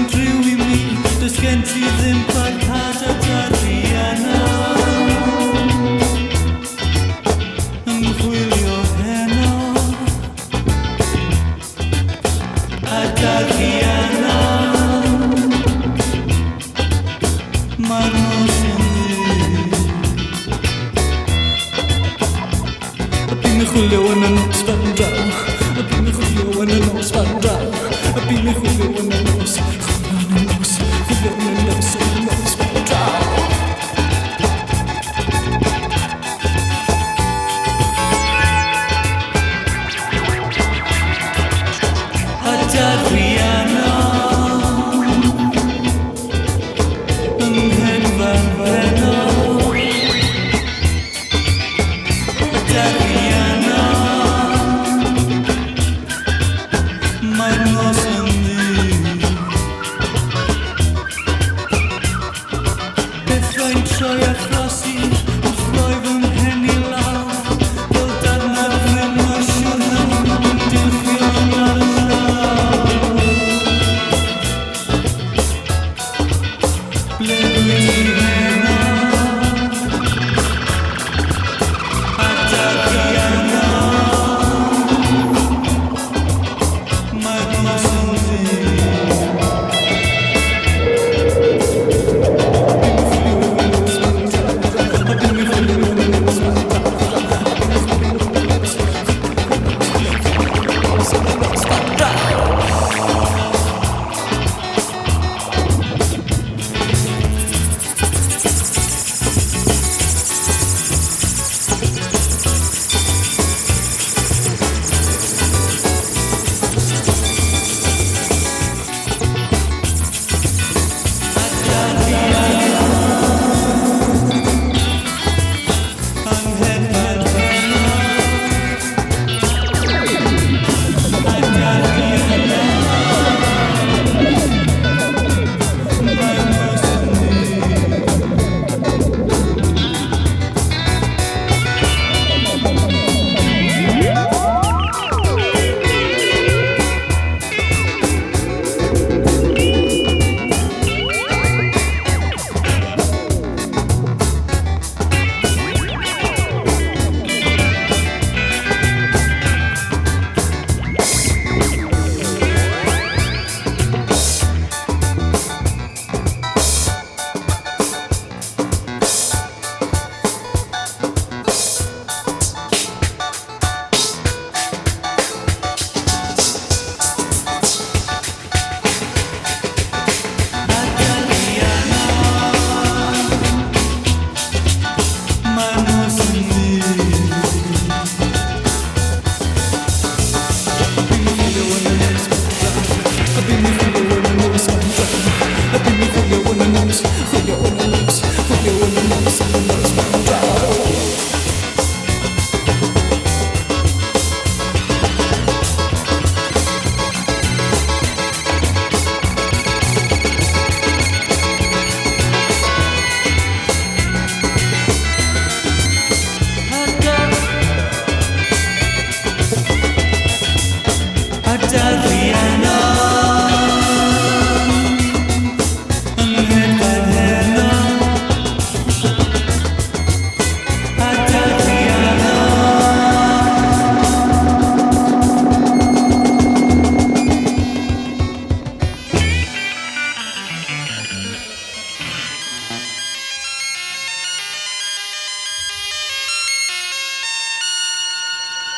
incontriuimi, tu sgenzi d'impactata Tatiana. Yn chwilio heno a Tatiana. Mae'r nos yn ddu. Bym chwilio yn y nos fan draw. Bym chwilio yn y nos fan draw. Bym chwilio yn y nos. Chwilio yn y nos. Chwilio yn y nos. Yn y nos fan draw. A Tatiana. Yng nghefn Feno. A Tatiana. Mae'r nos